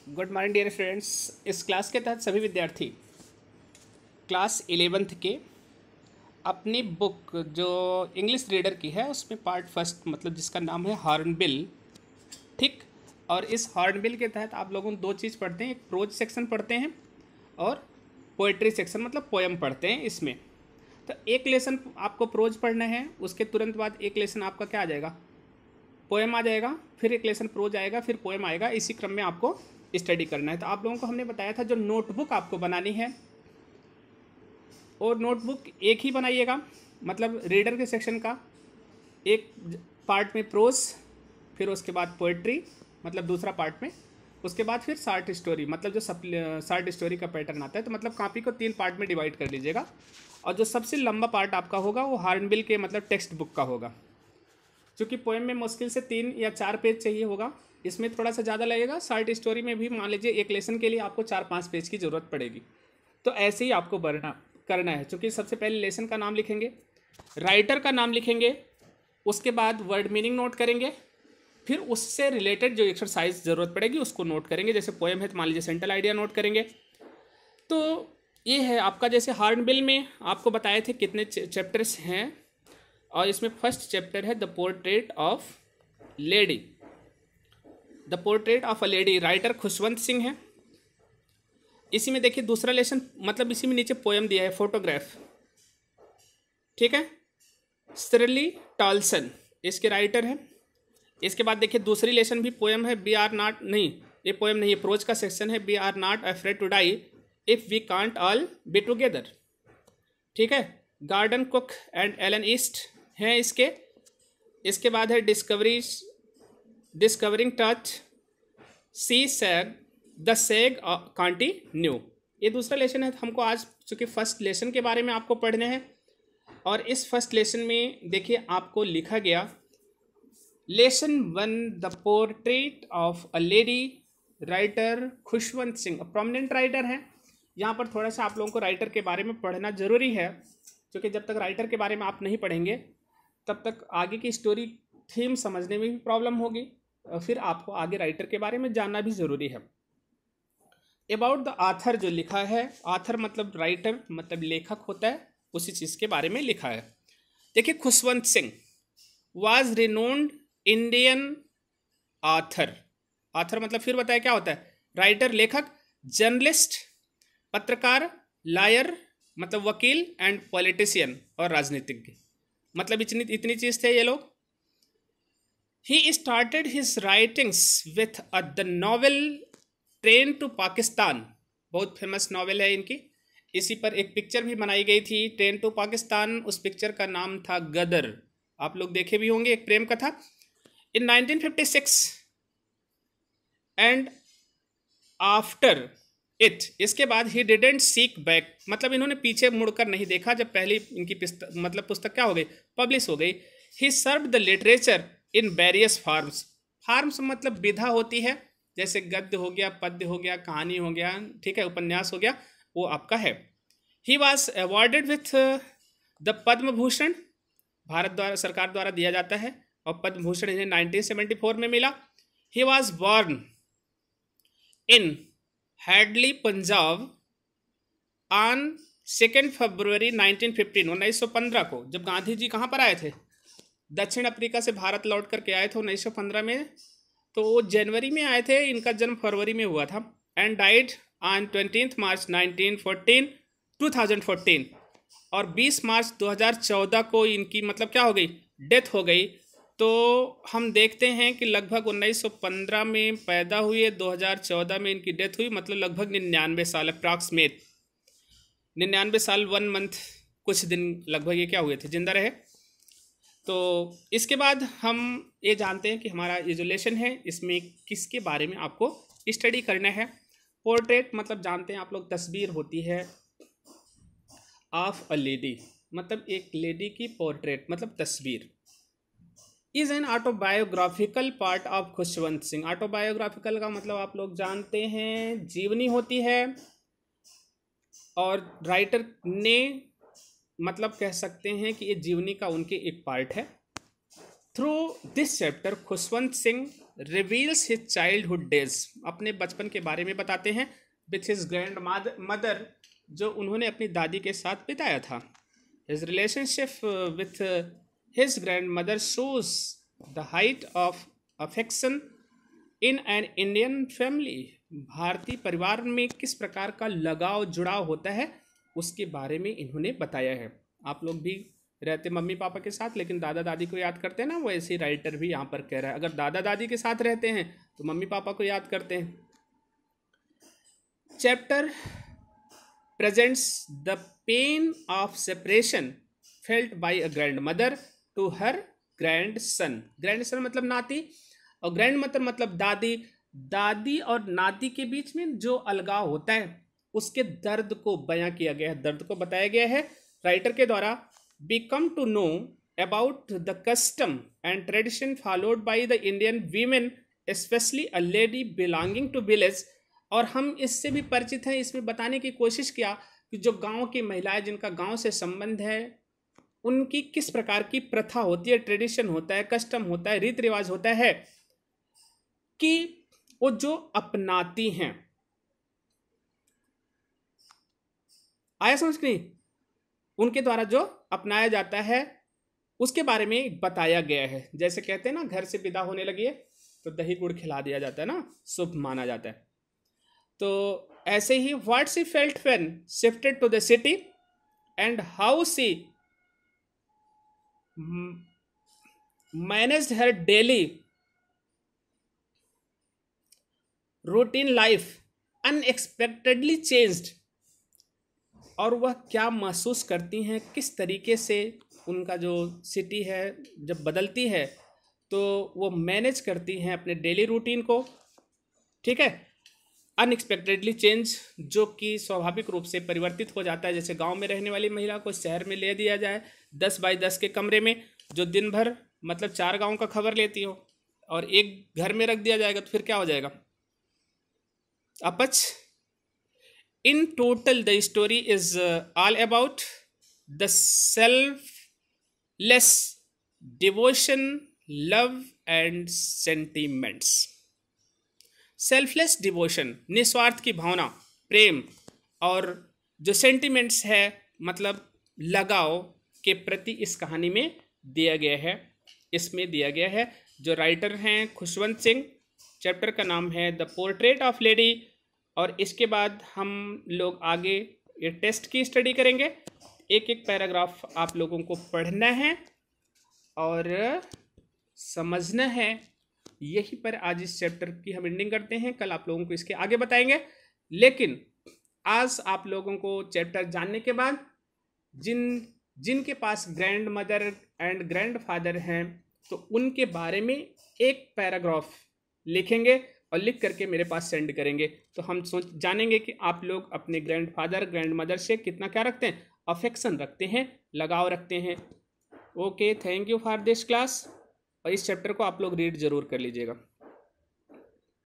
Good morning dear friends. इस class के तहत सभी विद्यार्थी क्लास 11th के अपनी बुक जो इंग्लिश रीडर की है उसमें पार्ट फर्स्ट मतलब जिसका नाम है हॉर्नबिल, ठीक। और इस हॉर्नबिल के तहत आप लोगों दो चीज़ पढ़ते हैं, एक प्रोज सेक्शन पढ़ते हैं और पोएट्री सेक्शन मतलब पोएम पढ़ते हैं इसमें। तो एक लेसन आपको प्रोज पढ़ना है, उसके तुरंत बाद एक लेसन आपका क्या आ जाएगा, पोएम आ जाएगा, फिर एक लेसन प्रोज आएगा, फिर पोएम आएगा। इसी क्रम में आपको स्टडी करना है। तो आप लोगों को हमने बताया था जो नोटबुक आपको बनानी है और नोटबुक एक ही बनाइएगा, मतलब रीडर के सेक्शन का एक पार्ट में प्रोज, फिर उसके बाद पोएट्री मतलब दूसरा पार्ट में, उसके बाद फिर शॉर्ट स्टोरी मतलब जो शॉर्ट स्टोरी का पैटर्न आता है। तो मतलब कॉपी को 3 पार्ट में डिवाइड कर लीजिएगा और जो सबसे लंबा पार्ट आपका होगा वो हॉर्नबिल के मतलब टेक्स्ट बुक का होगा। क्योंकि पोएम में मुश्किल से 3 या 4 पेज चाहिए होगा, इसमें थोड़ा सा ज़्यादा लगेगा। शॉर्ट स्टोरी में भी मान लीजिए एक लेसन के लिए आपको 4-5 पेज की ज़रूरत पड़ेगी। तो ऐसे ही आपको करना है। क्योंकि सबसे पहले लेसन का नाम लिखेंगे, राइटर का नाम लिखेंगे, उसके बाद वर्ड मीनिंग नोट करेंगे, फिर उससे रिलेटेड जो एक्सरसाइज ज़रूरत पड़ेगी उसको नोट करेंगे। जैसे पोएम है तो मान लीजिए सेंट्रल आइडिया नोट करेंगे। तो ये है आपका, जैसे हॉर्नबिल में आपको बताए थे कितने चैप्टर्स हैं, और इसमें फर्स्ट चैप्टर है the portrait of lady. The portrait of a lady, writer Khushwant Singh है। इसी में देखिए दूसरा लेसन मतलब इसी में नीचे पोएम दिया है फोटोग्राफ, ठीक है, स्टर्ली टॉल्सन इसके राइटर है। इसके बाद देखिए दूसरी लेसन भी पोएम है, बी आर नॉट, नहीं ये पोएम नहीं है, प्रोज का सेक्शन है, we are not afraid to die if we can't all be together, ठीक है। Gordon Cook and Alan East हैं इसके। इसके बाद है discovering Tut, see saga, the saga continue. ये दूसरा लेसन है। हमको आज चूँकि फर्स्ट लेसन के बारे में आपको पढ़ने हैं, और इस फर्स्ट लेसन में देखिए आपको लिखा गया lesson 1 the portrait of a lady, writer Khushwant Singh, prominent writer हैं। यहाँ पर थोड़ा सा आप लोगों को राइटर के बारे में पढ़ना ज़रूरी है, क्योंकि जब तक राइटर के बारे में आप नहीं पढ़ेंगे तब तक आगे की स्टोरी थीम समझने में भी प्रॉब्लम होगी, और फिर आपको आगे राइटर के बारे में जानना भी ज़रूरी है। अबाउट द आथर जो लिखा है, आथर मतलब राइटर मतलब लेखक होता है, उसी चीज़ के बारे में लिखा है। देखिए Khushwant Singh was renowned Indian author. Author मतलब फिर बताया क्या होता है, राइटर लेखक, जर्नलिस्ट पत्रकार, लायर मतलब वकील, एंड पॉलिटिशियन और राजनीतिज्ञ, मतलब इतनी चीज़ थे ये लोग। He started his writings with the novel train to Pakistan, बहुत फेमस नॉवेल है इनकी। इसी पर एक पिक्चर भी बनाई गई थी, ट्रेन टू पाकिस्तान। उस पिक्चर का नाम था गदर, आप लोग देखे भी होंगे, एक प्रेम कथा। इन 1956 एंड आफ्टर इट, इसके बाद ही डिडेंट सीक बैक, मतलब इन्होंने पीछे मुड़कर नहीं देखा जब पहली इनकी मतलब पुस्तक क्या हो गई, पब्लिश हो गई। He serve the literature in various forms, forms मतलब विधा होती है, जैसे गद्य हो गया, पद्य हो गया, कहानी हो गया, ठीक है, उपन्यास हो गया, वो आपका है। He was awarded with the Padma Bhushan, Bharat द्वारा सरकार द्वारा दिया जाता है, और पद्म भूषण इन्हें 1974 में मिला। He was born in Hadley Punjab on 2 फरवरी 1915, 1915 को, जब गांधी जी कहाँ पर आए थे, दक्षिण अफ्रीका से भारत लौट करके आए थे 1915 में, तो वो जनवरी में आए थे, इनका जन्म फरवरी में हुआ था। एंड डाइड ऑन 20 मार्च 2014, और 20 मार्च 2014 को इनकी मतलब क्या हो गई, डेथ हो गई। तो हम देखते हैं कि लगभग 1915 में पैदा हुए, 2014 में इनकी डेथ हुई, मतलब लगभग 99 साल, अप्रॉक्सीमेट 99 साल 1 मंथ कुछ दिन लगभग ये क्या हुए थे, जिंदा रहे। तो इसके बाद हम ये जानते हैं कि हमारा ये जो लेसन है इसमें किसके बारे में आपको स्टडी करना है। पोर्ट्रेट मतलब जानते हैं आप लोग, तस्वीर होती है, ऑफ अ लेडी मतलब एक लेडी की पोर्ट्रेट मतलब तस्वीर। Is an autobiographical part of Khushwant Singh, autobiographical का मतलब आप लोग जानते हैं जीवनी होती है, और राइटर ने मतलब कह सकते हैं कि ये जीवनी का उनके एक पार्ट है। Through this chapter Khushwant Singh reveals his childhood days, अपने बचपन के बारे में बताते हैं, विथ हिज ग्रैंड मदर, जो उन्होंने अपनी दादी के साथ बिताया था। His relationship with his grand mother shows the height of affection in an Indian family, भारतीय परिवार में किस प्रकार का लगाव जुड़ाव होता है उसके बारे में इन्होंने बताया है। आप लोग भी रहते मम्मी पापा के साथ लेकिन दादा दादी को याद करते हैं ना, वो ऐसे राइटर भी यहाँ पर कह रहा है, अगर दादा दादी के साथ रहते हैं तो मम्मी पापा को याद करते हैं। Chapter presents the pain of separation felt by a grandmother to her grandson, grandson मतलब नाती, और ग्रैंड मदर मतलब दादी, दादी और नाती के बीच में जो अलगाव होता है उसके दर्द को बयां किया गया है, दर्द को बताया गया है राइटर के द्वारा। We come to know about the custom and tradition followed by the Indian women, especially a lady belonging to village, और हम इससे भी परिचित हैं, इसमें बताने की कोशिश किया कि जो गांव की महिलाएं जिनका गांव से संबंध है उनकी किस प्रकार की प्रथा होती है, ट्रेडिशन होता है, कस्टम होता है, रीति रिवाज होता है कि वो जो अपनाती हैं। आया समझ नहीं, उनके द्वारा जो अपनाया जाता है उसके बारे में बताया गया है। जैसे कहते हैं ना, घर से विदा होने लगी है तो दही गुड़ खिला दिया जाता है ना, शुभ माना जाता है। तो ऐसे ही what she felt when shifted to the city and how she managed her daily routine life unexpectedly changed, और वह क्या महसूस करती हैं, किस तरीके से उनका जो सिटी है जब बदलती है तो वो मैनेज करती हैं अपने डेली रूटीन को। ठीक है, अनएक्सपेक्टेडली चेंज, जो कि स्वाभाविक रूप से परिवर्तित हो जाता है। जैसे गांव में रहने वाली महिला को शहर में ले दिया जाए 10 बाई 10 के कमरे में, जो दिन भर मतलब 4 गांव का खबर लेती हो, और एक घर में रख दिया जाएगा तो फिर क्या हो जाएगा, अपच। In total, the story is all about the selfless devotion, love and sentiments. Selfless devotion, निस्वार्थ की भावना, प्रेम, और जो sentiments है मतलब लगाव के प्रति इस कहानी में दिया गया है, इसमें दिया गया है। जो राइटर हैं खुशवंत सिंह, चैप्टर का नाम है द पोर्ट्रेट ऑफ लेडी, और इसके बाद हम लोग आगे ये टेस्ट की स्टडी करेंगे। एक एक पैराग्राफ आप लोगों को पढ़ना है और समझना है। यही पर आज इस चैप्टर की हम एंडिंग करते हैं, कल आप लोगों को इसके आगे बताएंगे। लेकिन आज आप लोगों को चैप्टर जानने के बाद जिनके पास grandmother and grandfather हैं तो उनके बारे में एक पैराग्राफ लिखेंगे और लिख करके मेरे पास सेंड करेंगे, तो हम जानेंगे कि आप लोग अपने ग्रैंड फादर ग्रैंड मदर से कितना क्या रखते हैं, अफेक्शन रखते हैं, लगाव रखते हैं। Okay, thank you for this class, और इस चैप्टर को आप लोग रीड जरूर कर लीजिएगा।